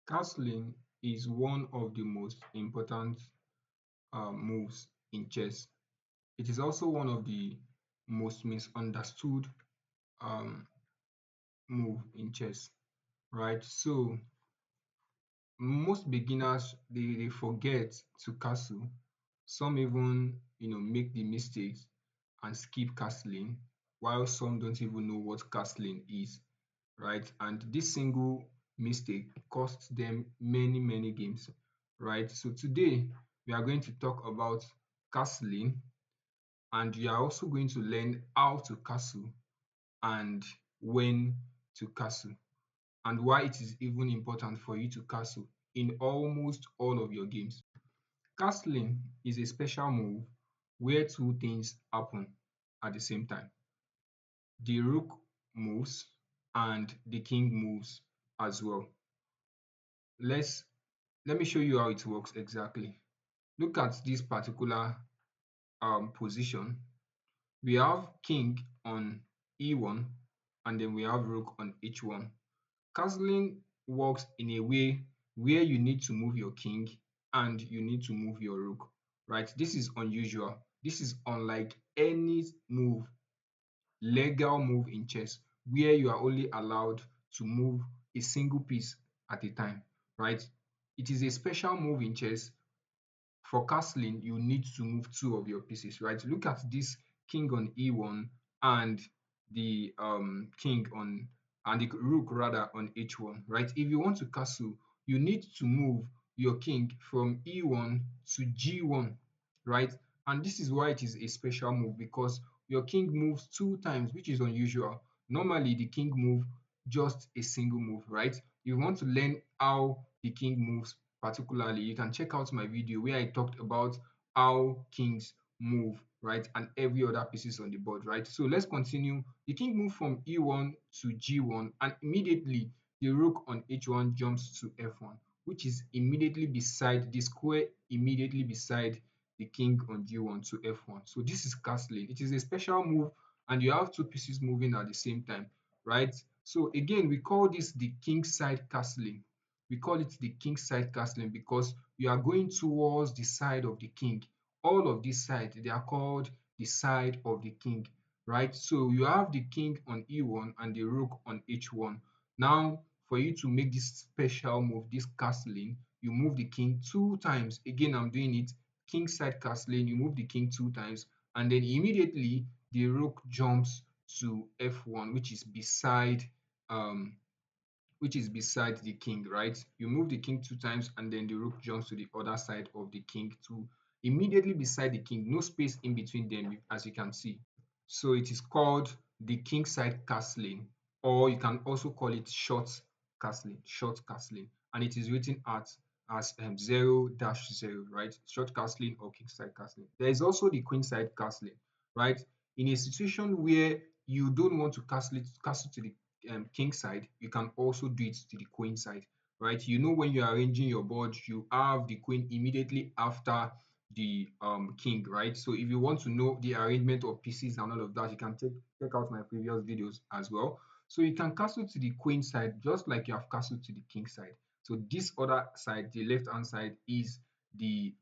Castling is one of the most important moves in chess. It is also one of the most misunderstood um, move in chess, right? So most beginners they forget to castle. Some even make the mistakes and skip castling, while some don't even know what castling is, right? And this single mistake costs them many games, right? So today we are going to talk about castling, and we are also going to learn how to castle and when to castle, and why it is even important for you to castle in almost all of your games. Castling is a special move where two things happen at the same time. The rook moves and the king moves as well. Let's Let me show you how it works exactly. Look at this particular position. We have king on e1 and then we have rook on h1. Castling works in a way where you need to move your king and you need to move your rook, right? This is unusual. This is unlike any legal move in chess where you are only allowed to move a single piece at a time, right? It is a special move in chess. For castling, you need to move two of your pieces, right? Look at this king on e1 and the king on and the rook rather on h1, right? If you want to castle, you need to move your king from e1 to g1, right? And this is why it is a special move, because your king moves two times, which is unusual. Normally, the king move just a single move, right? If you want to learn how the king moves particularly, you can check out my video where I talked about how kings move, right, and every other pieces on the board, right? So let's continue. The king moved from e1 to g1, and immediately the rook on h1 jumps to f1, which is immediately beside the square, immediately beside the king on g1 to f1. So this is castling. It is a special move, and you have two pieces moving at the same time, right? So again, we call this the king side castling. We call it the king side castling because you are going towards the side of the king. All of these sides, they are called the side of the king, right? So you have the king on e1 and the rook on h1. Now, for you to make this special move, this castling, you move the king two times. Again, I'm doing it king side castling. You move the king two times, and then immediately the rook jumps to f1, um which is beside the king, right? You move the king two times and then the rook jumps to the other side of the king to immediately beside the king, no space in between them, as you can see. So it is called the king side castling, or you can also call it short castling, and it is written at as 0-0, right? Short castling or king side castling. There is also the queen side castling, right? In a situation where you don't want to castle to the king side, you can also do it to the queen side, right? When you're arranging your board, you have the queen immediately after the king, right? So if you want to know the arrangement of pieces and all of that, you can check out my previous videos as well. So you can castle to the queen side just like you have castled to the king side. So this other side, the left hand side, is the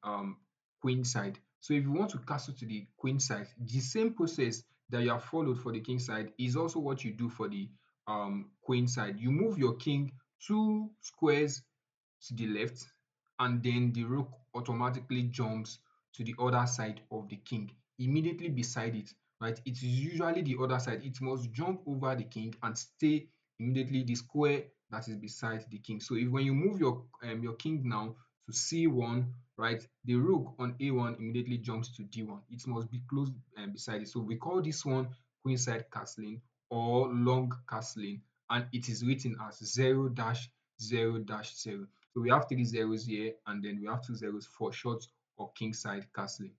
queen side. So if you want to castle to the queen side, the same process that you have followed for the king side is also what you do for the queen side. You move your king two squares to the left, and then the rook automatically jumps to the other side of the king, immediately beside it, right? It is usually the other side. It must jump over the king and stay immediately the square that is beside the king. So if when you move your king now to c1, right, the rook on a1 immediately jumps to d1. It must be close beside it. So we call this one queen side castling or long castling, and it is written as 0-0-0. So we have three zeros here, and then we have two zeros for short or king side castling.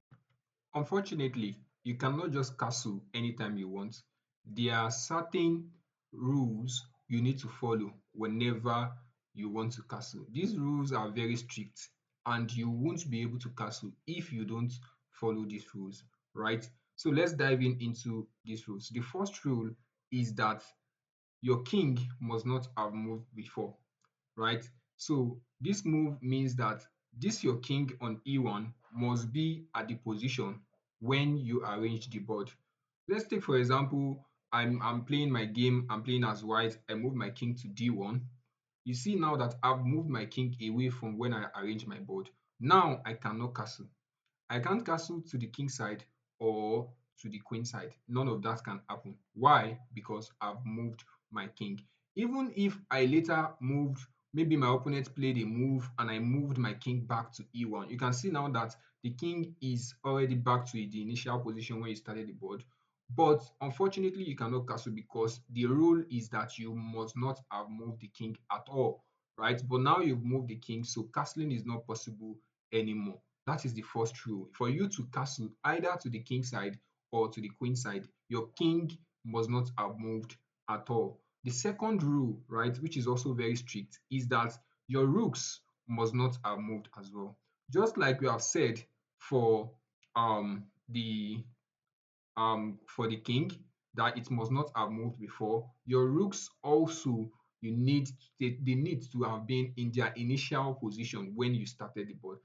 Unfortunately, you cannot just castle anytime you want. There are certain rules you need to follow whenever you want to castle. These rules are very strict, and you won't be able to castle if you don't follow these rules, right? So let's dive into these rules. The first rule is that your king must not have moved before, right? So this move means that this your king on e1 must be at the position when you arrange the board. Let's take for example, I'm playing my game, I'm playing as white, I move my king to d1. You see now that I've moved my king away from when I arrange my board. Now I cannot castle. I can't castle to the king side or to the queen side. None of that can happen. Why? Because I've moved my king. Even if I later moved, maybe my opponent played a move and I moved my king back to e1. You can see now that the king is already back to the initial position when you started the board. But unfortunately, you cannot castle because the rule is that you must not have moved the king at all, right? But now you've moved the king, so castling is not possible anymore. That is the first rule. For you to castle either to the king side or to the queen side, your king must not have moved at all. The second rule, right, which is also very strict, is that your rooks must not have moved as well. Just like we have said for the for the king that it must not have moved before. Your rooks also they need to have been in their initial position when you started the board.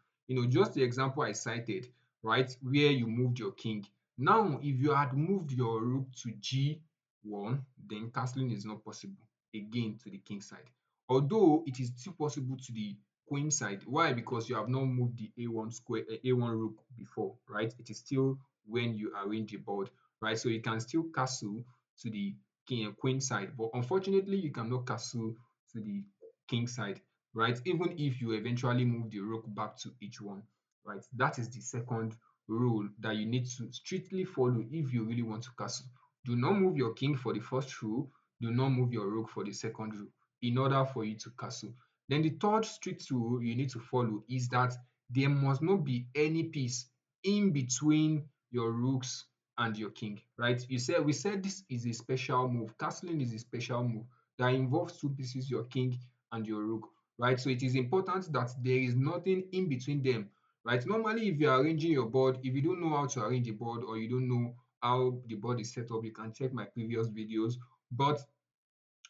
Just the example I cited, right, where you moved your king. Now, if you had moved your rook to g1, then castling is not possible again to the king side. Although it is still possible to the queen side. Why? Because you have not moved the a1 rook before, right? It is still when you arrange the board, right? So you can still castle to the king and queen side, but unfortunately, you cannot castle to the king side, right? Even if you eventually move the rook back to h1, right? That is the second rule that you need to strictly follow if you really want to castle. Do not move your king for the first rule. Do not move your rook for the second rule in order for you to castle. Then the third strict rule you need to follow is that there must not be any piece in between your rooks and your king, right? We said this is a special move. Castling is a special move that involves two pieces, your king and your rook, right? So it is important that there is nothing in between them, right? Normally, if you are arranging your board, if you don't know how to arrange a board or you don't know how the board is set up, you can check my previous videos. But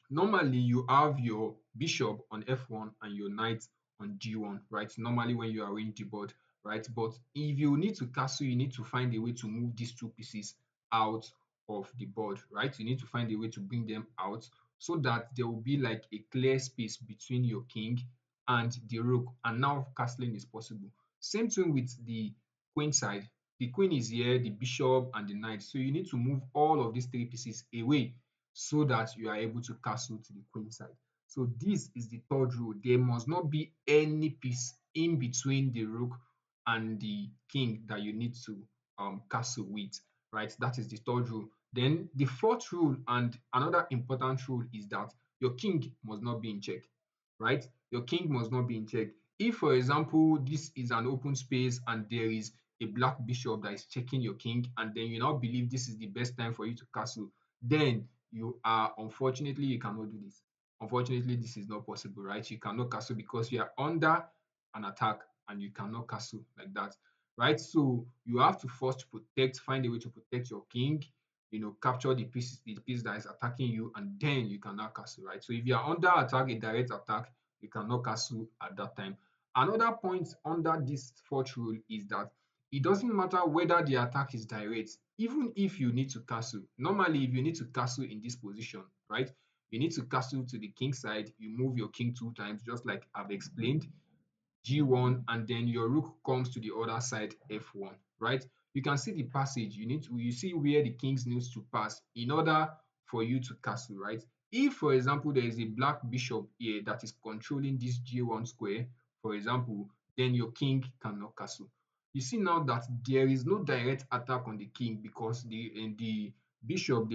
normally you have your bishop on f1 and your knight on g1, right? Normally when you arrange the board, right? But if you need to castle, you need to find a way to move these two pieces out of the board, right? You need to find a way to bring them out so that there will be like a clear space between your king and the rook, and now castling is possible. Same thing with the queen side. The queen is here, the bishop and the knight, so you need to move all of these three pieces away so that you are able to castle to the queen side. So this is the third rule. There must not be any piece in between the rook and the king that you need to castle with, right? That is the third rule. Then the fourth rule and another important rule is that your king must not be in check, right? Your king must not be in check. If, for example, this is an open space and there is a black bishop that is checking your king, and then you now believe this is the best time for you to castle, then unfortunately you cannot do this. Unfortunately, this is not possible, right? You cannot castle because you are under an attack and you cannot castle like that, right? So you have to first find a way to protect your king, capture the piece that is attacking you, and then you can now castle, right? So if you are under attack, a direct attack, you cannot castle at that time. Another point under this fourth rule is that it doesn't matter whether the attack is direct, even if you need to castle. Normally, if you need to castle in this position, right, you need to castle to the king side, you move your king two times, just like I've explained, g1, and then your rook comes to the other side, f1, right? You can see the passage. You see where the kings needs to pass in order for you to castle, right? If, for example, there is a black bishop here that is controlling this g1 square, for example, then your king cannot castle. You see now that there is no direct attack on the king because the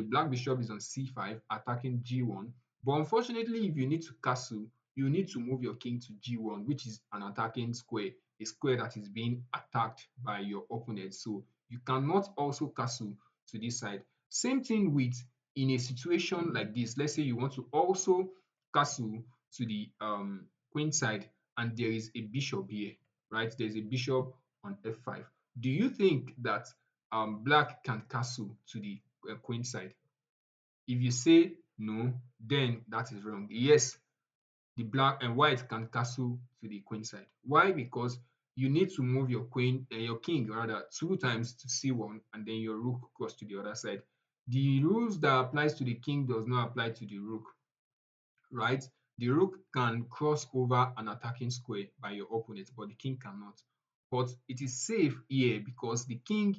black bishop is on c5 attacking g1. But unfortunately, if you need to castle, you need to move your king to g1, which is an attacking square, a square that is being attacked by your opponent. So you cannot also castle to this side. Same thing with in a situation like this. Let's say you want to also castle to the queen side and there is a bishop here, right? There's a bishop on f5. Do you think that black can castle to the queen side? If you say no, then that is wrong. Yes, the black and white can castle to the queen side. Why? Because you need to move your queen and your king rather two times to c1 and then your rook cross to the other side. The rules that applies to the king does not apply to the rook, right? The rook can cross over an attacking square by your opponent, but the king cannot. But it is safe here because the king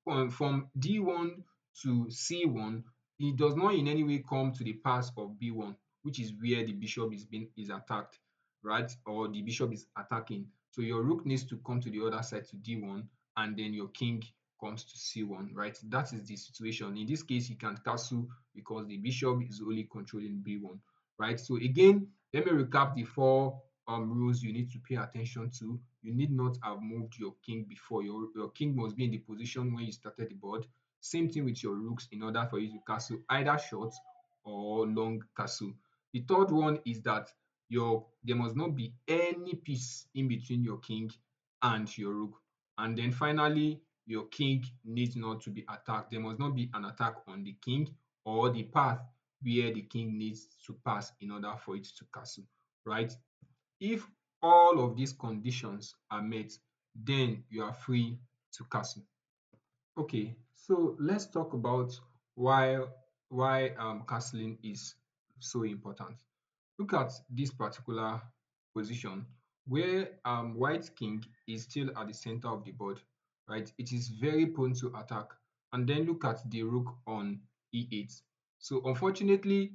from D1 to C1, it does not in any way come to the pass of B1, which is where the bishop is attacked, right? Or the bishop is attacking. So your rook needs to come to the other side to D1, and then your king comes to C1, right? That is the situation. In this case, he can castle because the bishop is only controlling B1, right? So again, let me recap the four rules you need to pay attention to. You need not have moved your king before. Your king must be in the position when you started the board. Same thing with your rooks in order for you to castle either short or long castle. The third one is that there must not be any piece in between your king and your rook. And then finally, your king needs not to be attacked. There must not be an attack on the king or the path where the king needs to pass in order for it to castle, right? If all of these conditions are met, then you are free to castle. Okay, so let's talk about why castling is so important. Look at this particular position where white king is still at the center of the board, right? It is very prone to attack. And then look at the rook on e8. So unfortunately,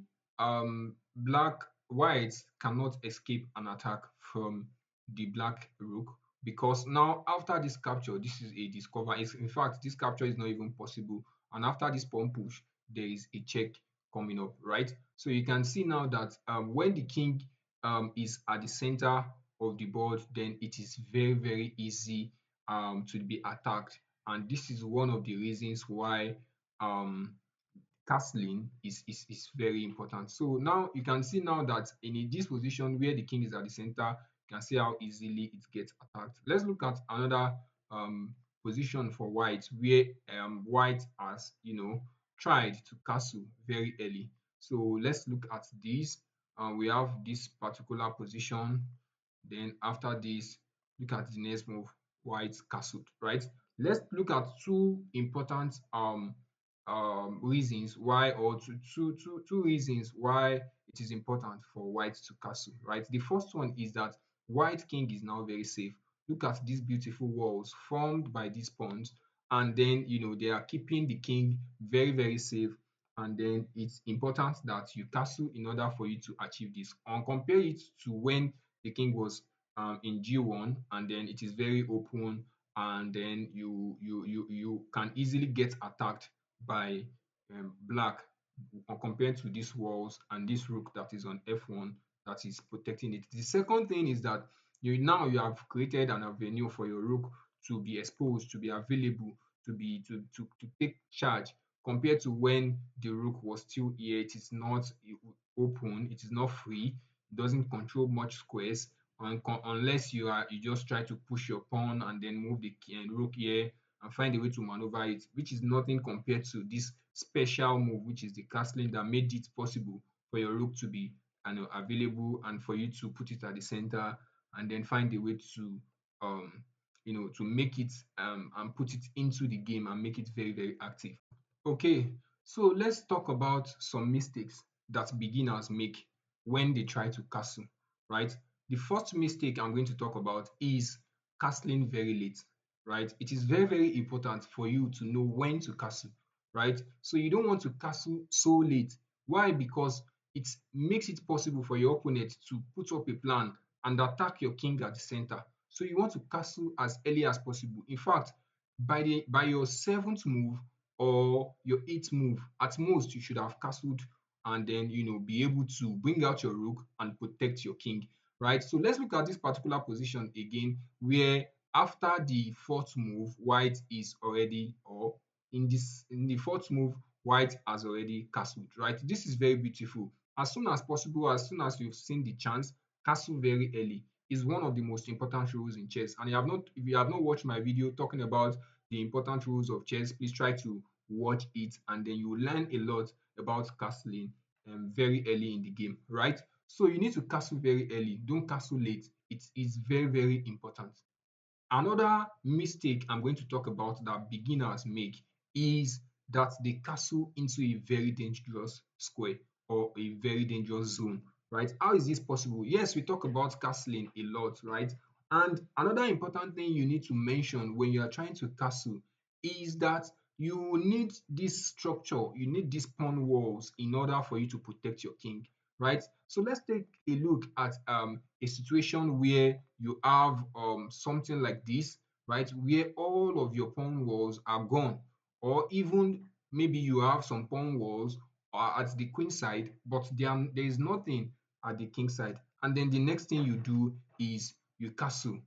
white cannot escape an attack from the black rook because now after this capture, this is a discover. In fact, this capture is not even possible. And after this pawn push, there is a check coming up, right? So you can see now that when the king is at the center of the board, then it is very easy to be attacked. And this is one of the reasons why um, castling is very important. So now you can see now that in this position where the king is at the center, you can see how easily it gets attacked. Let's look at another um, position for white where white has tried to castle very early. So let's look at this. We have this particular position. Then after this, look at the next move, white castled, right? Let's look at two important reasons why, or two reasons why it is important for white to castle, right? The first one is that white king is now very safe. Look at these beautiful walls formed by these pawns, and then they are keeping the king very safe. And then it's important that you castle in order for you to achieve this. And compare it to when the king was in G1, and then it is very open, and then you can easily get attacked by black compared to these walls and this rook that is on f1 that is protecting it. The second thing is that you have created an avenue for your rook to be exposed, to be available, to take charge compared to when the rook was still here. It is not open, it is not free, it doesn't control much squares unless you just try to push your pawn and then move the rook here and find a way to maneuver it, which is nothing compared to this special move, which is the castling that made it possible for your rook to be available and for you to put it at the center and then find a way to to make it and put it into the game and make it very active. Okay, so let's talk about some mistakes that beginners make when they try to castle, right? The first mistake I'm going to talk about is castling very late, right? It is very important for you to know when to castle, right? So you don't want to castle so late. Why? Because it makes it possible for your opponent to put up a plan and attack your king at the center. So you want to castle as early as possible. In fact, by your seventh move or your eighth move, at most you should have castled and then be able to bring out your rook and protect your king, right? So let's look at this particular position again where after the fourth move white is already, or in the fourth move white has already castled, right? This is very beautiful. As soon as possible, as soon as you've seen the chance, castle very early is one of the most important rules in chess. And if you have not watched my video talking about the important rules of chess, please try to watch it, and then you will learn a lot about castling very early in the game, right? So you need to castle very early. Don't castle late. It is very, very important. Another mistake I'm going to talk about that beginners make is that they castle into a very dangerous square or a very dangerous zone, right? How is this possible? Yes, we talk about castling a lot, right? And another important thing you need to mention when you are trying to castle is that you need this structure, you need these pawn walls in order for you to protect your king, right? So let's take a look at a situation where you have something like this, right? Where all of your pawn walls are gone, or even maybe you have some pawn walls at the queen side, but there is nothing at the king side. And then the next thing you do is you castle.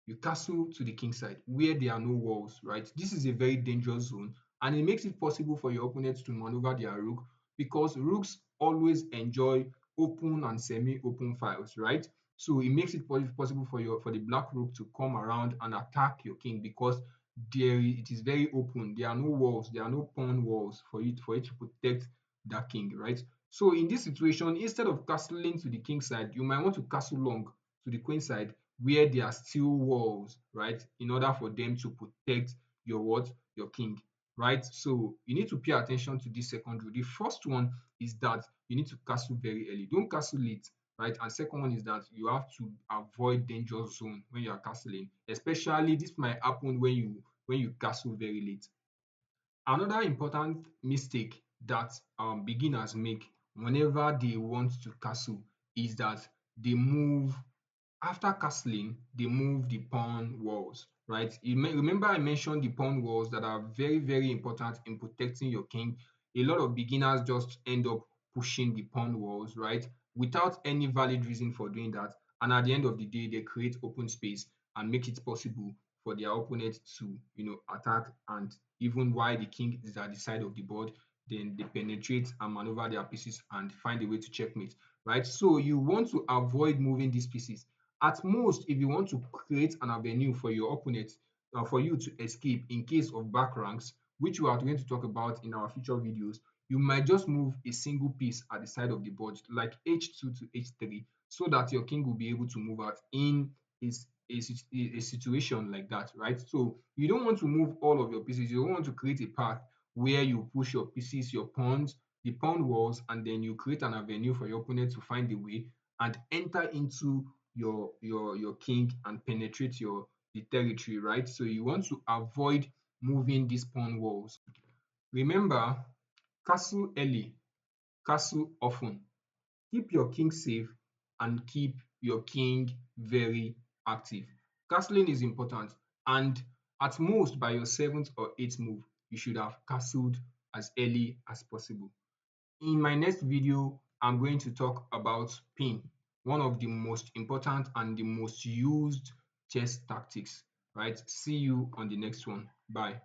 You castle to the king side where there are no walls, right? This is a very dangerous zone, and it makes it possible for your opponents to maneuver their rook because rooks always enjoy open and semi-open files, right? So it makes it possible for the black rook to come around and attack your king because it is very open. There are no walls, there are no pawn walls for it to protect that king, right? So in this situation, instead of castling to the king side, you might want to castle long to the queen side where there are still walls, right? In order for them to protect your what? Your king, right? So you need to pay attention to this second rule. The first one is that you need to castle very early. Don't castle late, right? And second one is that you have to avoid danger zone when you are castling. Especially this might happen when you castle very late. Another important mistake that beginners make whenever they want to castle is that they move after castling, they move the pawn walls, right? Remember I mentioned the pawn walls that are very, very important in protecting your king. A lot of beginners just end up pushing the pawn walls, right? Without any valid reason for doing that. And at the end of the day, they create open space and make it possible for their opponent to, attack. And even while the king is at the side of the board, then they penetrate and maneuver their pieces and find a way to checkmate, right? So you want to avoid moving these pieces. At most, if you want to create an avenue for your opponent, for you to escape in case of back ranks, which we are going to talk about in our future videos, you might just move a single piece at the side of the board, like h2 to h3, so that your king will be able to move out in a situation like that, right? So you don't want to move all of your pieces. You don't want to create a path where you push your pieces, your pawns, the pawn walls, and then you create an avenue for your opponent to find a way and enter into your king and penetrate the territory, right? So you want to avoid moving these pawn walls. Remember, castle early, castle often. Keep your king safe and keep your king very active. Castling is important, and at most by your seventh or eighth move, you should have castled as early as possible. In my next video, I'm going to talk about pin, one of the most important and the most used chess tactics, right? See you on the next one. Bye.